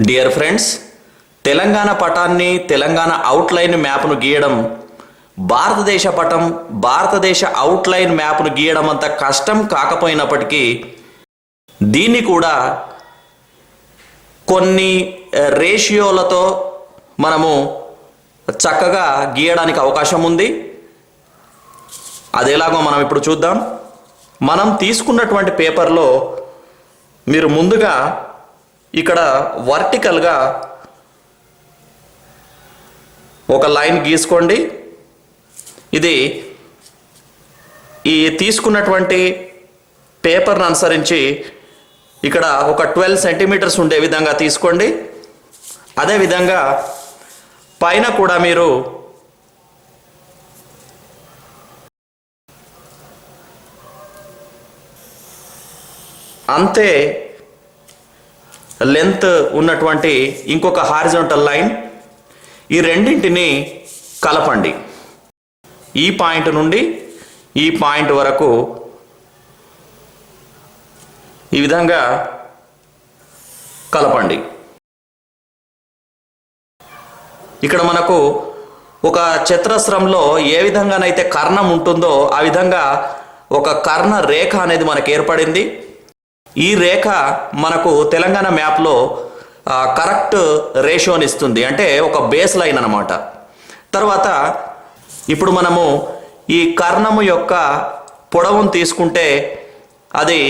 Dear friends, Telangana పటాన్ని Telangana outline మ్యాప్ను గీయడం భారతదేశ పటం భారతదేశ అవుట్లైన్ మ్యాప్ను గీయడం అంత కష్టం కాకపోయినప్పటికీ దీన్ని కూడా కొన్ని రేషియోలతో మనము చక్కగా గీయడానికి అవకాశం ఉంది. అదేలాగో మనం ఇప్పుడు చూద్దాం. మనం తీసుకున్నటువంటి పేపర్లో మీరు ముందుగా ఇక్కడ వర్టికల్గా ఒక లైన్ గీసుకోండి. ఇది ఈ తీసుకున్నటువంటి పేపర్ను అనుసరించి ఇక్కడ ఒక 12 సెంటీమీటర్స్ ఉండే విధంగా తీసుకోండి. అదేవిధంగా పైన కూడా మీరు అంతే లెంత్ ఉన్నటువంటి ఇంకొక హారిజాంటల్ లైన్, ఈ రెండింటిని కలపండి. ఈ పాయింట్ నుండి ఈ పాయింట్ వరకు ఈ విధంగా కలపండి. ఇక్కడ మనకు ఒక చతురస్రంలో ఏ విధంగానైతే కర్ణం ఉంటుందో ఆ విధంగా ఒక కర్ణ రేఖ అనేది మనకు ఏర్పడింది. ఈ రేఖ మనకు తెలంగాణ మ్యాప్లో కరెక్ట్ రేషియోని ఇస్తుంది, అంటే ఒక బేస్ లైన్ అన్నమాట. తర్వాత ఇప్పుడు మనము ఈ కర్ణము యొక్క పొడవును తీసుకుంటే అది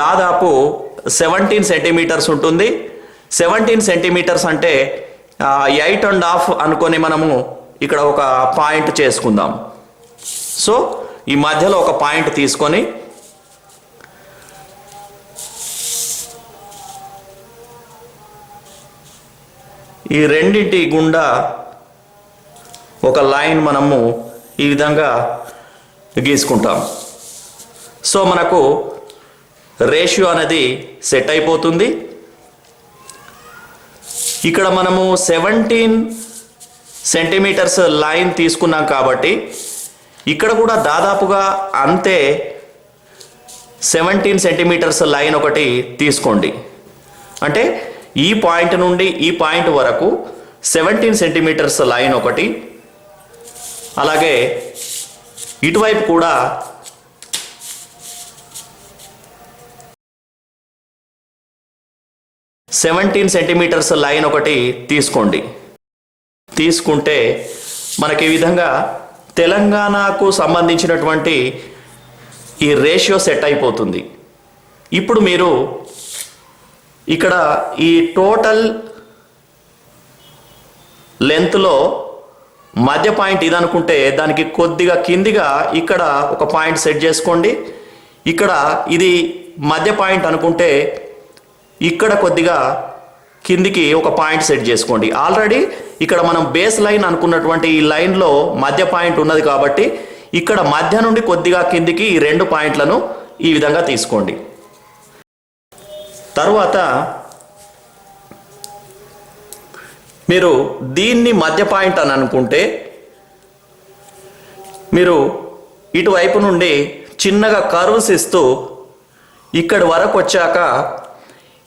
దాదాపు 17 సెంటీమీటర్స్ ఉంటుంది. 17 సెంటీమీటర్స్ అంటే 8.5 అనుకొని మనము ఇక్కడ ఒక పాయింట్ చేసుకుందాం. సో ఈ మధ్యలో ఒక పాయింట్ తీసుకొని ఈ రెండింటి గుండా ఒక లైన్ మనము ఈ విధంగా గీసుకుంటాం. సో మనకు రేషియో అనేది సెట్ అయిపోతుంది. ఇక్కడ మనము 17 సెంటీమీటర్స్ లైన్ తీసుకున్నాం కాబట్టి ఇక్కడ కూడా దాదాపుగా అంతే 17 సెంటీమీటర్స్ లైన్ ఒకటి తీసుకోండి. అంటే ఈ పాయింట్ నుండి ఈ పాయింట్ వరకు 17 సెంటీమీటర్స్ లైన్ ఒకటి, అలాగే ఇటువైపు కూడా 17 సెంటీమీటర్స్ లైన్ ఒకటి తీసుకోండి. తీసుకుంటే మనకి ఈ విధంగా తెలంగాణకు సంబంధించినటువంటి ఈ రేషియో సెట్ అయిపోతుంది. ఇప్పుడు మీరు ఇక్కడ ఈ టోటల్ లెంత్లో మధ్య పాయింట్ ఇది అనుకుంటే దానికి కొద్దిగా కిందిగా ఇక్కడ ఒక పాయింట్ సెట్ చేసుకోండి. ఇక్కడ ఇది మధ్య పాయింట్ అనుకుంటే ఇక్కడ కొద్దిగా కిందికి ఒక పాయింట్ సెట్ చేసుకోండి. ఆల్రెడీ ఇక్కడ మనం బేస్ లైన్ అనుకున్నటువంటి ఈ లైన్లో మధ్య పాయింట్ ఉన్నది కాబట్టి ఇక్కడ మధ్య నుండి కొద్దిగా కిందికి ఈ 2 పాయింట్లను ఈ విధంగా తీసుకోండి. తరువాత మీరు దీన్ని మధ్య పాయింట్ అని అనుకుంటే మీరు ఇటువైపు నుండి చిన్నగా కర్వ్స్ ఇస్తూ ఇక్కడి వరకు వచ్చాక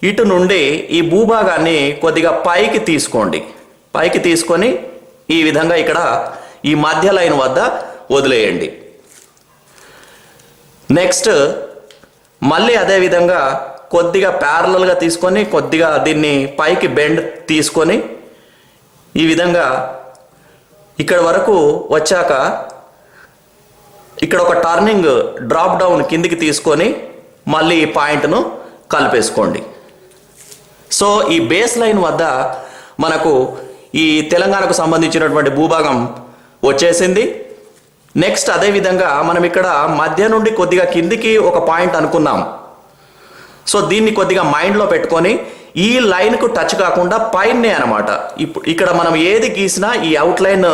ఇటు నుండి ఈ భూభాగాన్ని కొద్దిగా పైకి తీసుకోండి. పైకి తీసుకొని ఈ విధంగా ఇక్కడ ఈ మధ్య లైన్ వద్ద వదిలేయండి. నెక్స్ట్ మళ్ళీ అదే విధంగా కొద్దిగా ప్యారలల్గా తీసుకొని కొద్దిగా దీన్ని పైకి బెండ్ తీసుకొని ఈ విధంగా ఇక్కడ వరకు వచ్చాక ఇక్కడ ఒక టర్నింగ్ డ్రాప్ డౌన్ కిందికి తీసుకొని మళ్ళీ ఈ పాయింట్ను కలిపేసుకోండి. సో ఈ బేస్ లైన్ వద్ద మనకు ఈ తెలంగాణకు సంబంధించినటువంటి భూభాగం వచ్చేసింది. నెక్స్ట్ అదేవిధంగా మనం ఇక్కడ మధ్య నుండి కొద్దిగా కిందికి ఒక పాయింట్ అనుకున్నాం. సో దీన్ని కొద్దిగా మైండ్లో పెట్టుకొని ఈ లైన్కు టచ్ కాకుండా పైనే అనమాట. ఇక్కడ మనం ఏది గీసినా ఈ అవుట్లైన్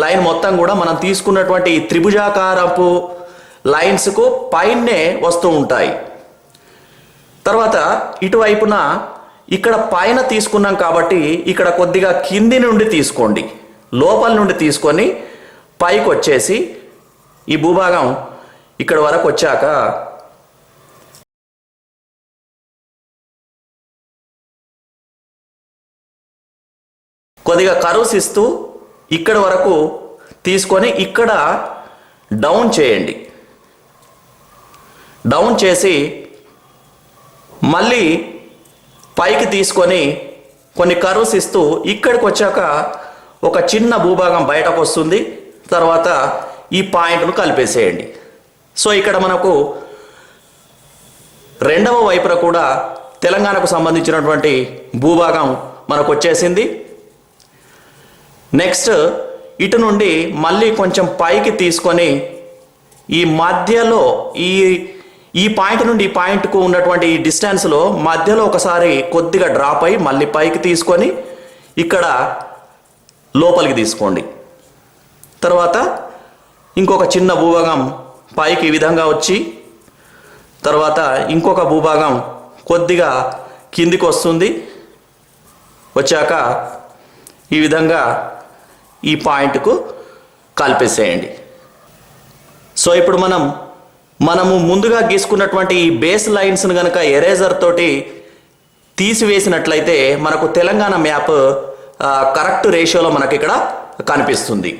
లైన్ మొత్తం కూడా మనం తీసుకున్నటువంటి ఈ త్రిభుజాకారపు లైన్స్కు పైనే వస్తూ ఉంటాయి. తర్వాత ఇటువైపున ఇక్కడ పైన తీసుకున్నాం కాబట్టి ఇక్కడ కొద్దిగా కింది నుండి తీసుకోండి, లోపల నుండి తీసుకొని పైకి వచ్చేసి ఈ భూభాగం ఇక్కడ వరకు వచ్చాక కొద్దిగా కర్వ్స్ ఇస్తూ ఇక్కడ వరకు తీసుకొని ఇక్కడ డౌన్ చేయండి. డౌన్ చేసి మళ్ళీ పైకి తీసుకొని కొన్ని కర్వ్స్ ఇస్తూ ఇక్కడికి వచ్చాక ఒక చిన్న భూభాగం బయటకు వస్తుంది. తర్వాత ఈ పాయింట్ను కలిపేసేయండి. సో ఇక్కడ మనకు రెండవ వైపున కూడా తెలంగాణకు సంబంధించినటువంటి భూభాగం మనకు వచ్చేసింది. నెక్స్ట్ ఇటు నుండి మళ్ళీ కొంచెం పైకి తీసుకొని ఈ మధ్యలో ఈ పాయింట్ నుండి ఈ పాయింట్కు ఉన్నటువంటి ఈ డిస్టెన్స్లో మధ్యలో ఒకసారి కొద్దిగా డ్రాప్ అయ్యి మళ్ళీ పైకి తీసుకొని ఇక్కడ లోపలికి తీసుకోండి. తర్వాత ఇంకొక చిన్న భూభాగం పైకి ఈ విధంగా వచ్చి తర్వాత ఇంకొక భూభాగం కొద్దిగా కిందికి వస్తుంది. వచ్చాక ఈ విధంగా ఈ పాయింట్కు కలిపేసేయండి. సో ఇప్పుడు మనము ముందుగా గీసుకున్నటువంటి ఈ బేస్ లైన్స్ను కనుక ఎరేజర్ తోటి తీసివేసినట్లయితే మనకు తెలంగాణ మ్యాప్ కరెక్ట్ రేషియోలో మనకి ఇక్కడ కనిపిస్తుంది.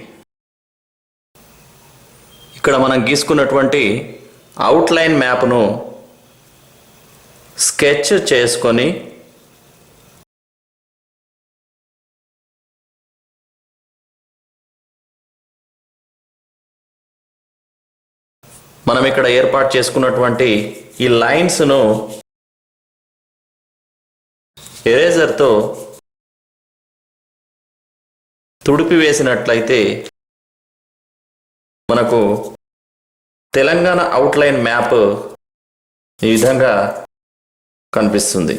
ఇక్కడ మనం గీసుకున్నటువంటి అవుట్లైన్ మ్యాప్ను స్కెచ్ చేసుకొని మనం ఇక్కడ ఏర్పాటు చేసుకున్నటువంటి ఈ లైన్స్ను ఎరేజర్తో తుడిపి వేసినట్లయితే మనకు తెలంగాణ అవుట్లైన్ మ్యాప్ ఈ విధంగా కనిపిస్తుంది.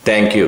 Thank you.